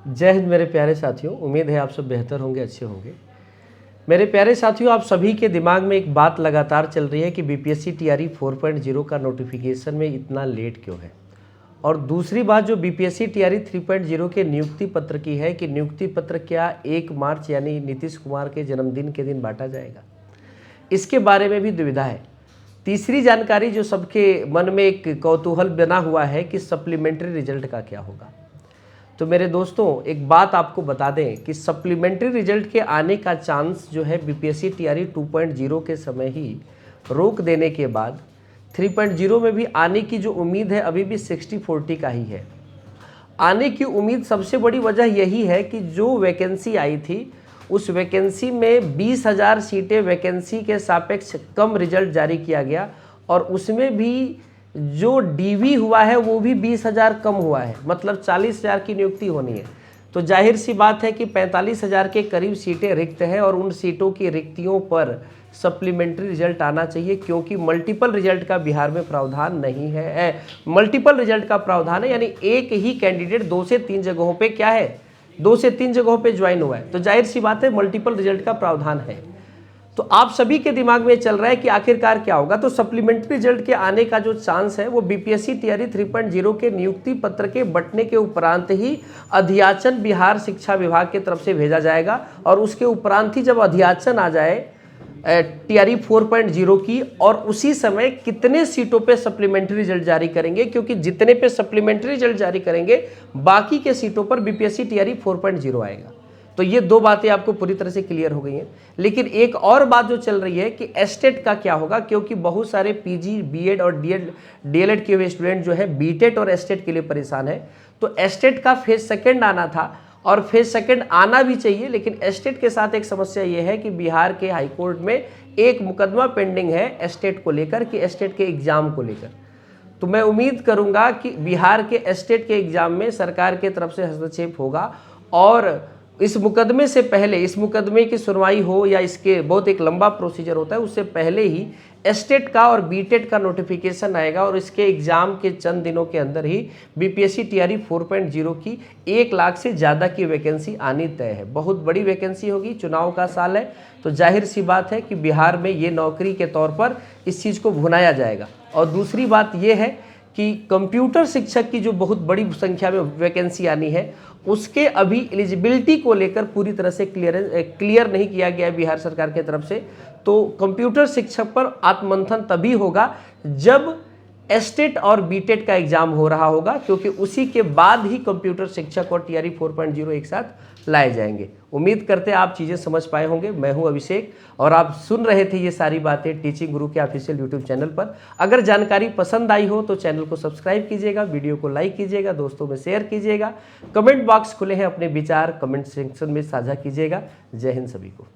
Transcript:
जय हिंद मेरे प्यारे साथियों, उम्मीद है आप सब बेहतर होंगे, अच्छे होंगे। मेरे प्यारे साथियों, आप सभी के दिमाग में एक बात लगातार चल रही है कि बीपीएससी टीआरई 4.0 का नोटिफिकेशन में इतना लेट क्यों है। और दूसरी बात जो बीपीएससी टीआरई 3.0 के नियुक्ति पत्र की है कि नियुक्ति पत्र क्या 1 मार्च यानी नीतीश कुमार के जन्मदिन के दिन बांटा जाएगा, इसके बारे में भी दुविधा है। तीसरी जानकारी जो सबके मन में एक कौतूहल बना हुआ है कि सप्लीमेंट्री रिजल्ट का क्या होगा। तो मेरे दोस्तों, एक बात आपको बता दें कि सप्लीमेंट्री रिजल्ट के आने का चांस जो है बीपीएससी टीआरई 2.0 के समय ही रोक देने के बाद 3.0 में भी आने की जो उम्मीद है अभी भी 60-40 का ही है। आने की उम्मीद सबसे बड़ी वजह यही है कि जो वैकेंसी आई थी उस वैकेंसी में 20,000 सीटें वैकेंसी के सापेक्ष कम रिजल्ट जारी किया गया और उसमें भी जो डीवी हुआ है वो भी 20,000 कम हुआ है, मतलब 40,000 की नियुक्ति होनी है। तो जाहिर सी बात है कि 45,000 के करीब सीटें रिक्त हैं और उन सीटों की रिक्तियों पर सप्लीमेंट्री रिजल्ट आना चाहिए, क्योंकि मल्टीपल रिजल्ट का बिहार में प्रावधान नहीं है। मल्टीपल रिजल्ट का प्रावधान है, यानी एक ही कैंडिडेट 2 से 3 जगहों पे क्या है, 2 से 3 जगहों पे ज्वाइन हुआ है। तो जाहिर सी बात है मल्टीपल रिजल्ट का प्रावधान है। तो आप सभी के दिमाग में चल रहा है कि आखिरकार क्या होगा। तो सप्लीमेंट्री रिजल्ट के आने का जो चांस है वो बीपीएससी टीआरई 3.0 के नियुक्ति पत्र के बंटने के उपरांत ही अध्याचन बिहार शिक्षा विभाग की तरफ से भेजा जाएगा और उसके उपरांत ही जब अध्याचन आ जाए टीआरई 4.0 की, और उसी समय कितने सीटों पे सप्लीमेंट्री रिजल्ट जारी करेंगे, क्योंकि जितने पे सप्लीमेंट्री रिजल्ट जारी करेंगे बाकी के सीटों पर बीपीएससी टीआरई 4.0 आएगा। तो ये दो बातें आपको पूरी तरह से क्लियर हो गई हैं। लेकिन एक और बात जो चल रही है कि एस्टेट का क्या होगा, क्योंकि बहुत सारे पीजी, बीएड और डीएलएड के हुए स्टूडेंट जो है बीटेट और एस्टेट के लिए परेशान है। तो एस्टेट का फेज सेकंड आना था और फेज सेकंड आना भी चाहिए, लेकिन एस्टेट के साथ एक समस्या ये है कि बिहार के हाईकोर्ट में एक मुकदमा पेंडिंग है एस्टेट को लेकर, कि एस्टेट के एग्जाम को लेकर। तो मैं उम्मीद करूंगा कि बिहार के एस्टेट के एग्जाम में सरकार के तरफ से हस्तक्षेप होगा और इस मुकदमे से पहले, इस मुकदमे की सुनवाई हो या इसके बहुत एक लंबा प्रोसीजर होता है, उससे पहले ही एस्टेट का और बीटेट का नोटिफिकेशन आएगा और इसके एग्जाम के चंद दिनों के अंदर ही बीपीएससी टीआरई 4.0 की 1 लाख से ज़्यादा की वैकेंसी आनी तय है। बहुत बड़ी वैकेंसी होगी, चुनाव का साल है, तो जाहिर सी बात है कि बिहार में ये नौकरी के तौर पर इस चीज़ को भुनाया जाएगा। और दूसरी बात ये है कि कंप्यूटर शिक्षक की जो बहुत बड़ी संख्या में वैकेंसी आनी है उसके अभी एलिजिबिलिटी को लेकर पूरी तरह से क्लियर नहीं किया गया है बिहार सरकार की तरफ से। तो कंप्यूटर शिक्षक पर आत्ममंथन तभी होगा जब एस्टेट और बीटेट का एग्जाम हो रहा होगा, क्योंकि उसी के बाद ही कंप्यूटर शिक्षक और टीआरई 4.0 एक साथ लाए जाएंगे। उम्मीद करते हैं आप चीज़ें समझ पाए होंगे। मैं हूं अभिषेक और आप सुन रहे थे ये सारी बातें टीचिंग गुरु के ऑफिशियल यूट्यूब चैनल पर। अगर जानकारी पसंद आई हो तो चैनल को सब्सक्राइब कीजिएगा, वीडियो को लाइक कीजिएगा, दोस्तों में शेयर कीजिएगा। कमेंट बॉक्स खुले हैं, अपने विचार कमेंट सेक्शन में साझा कीजिएगा। जय हिंद सभी को।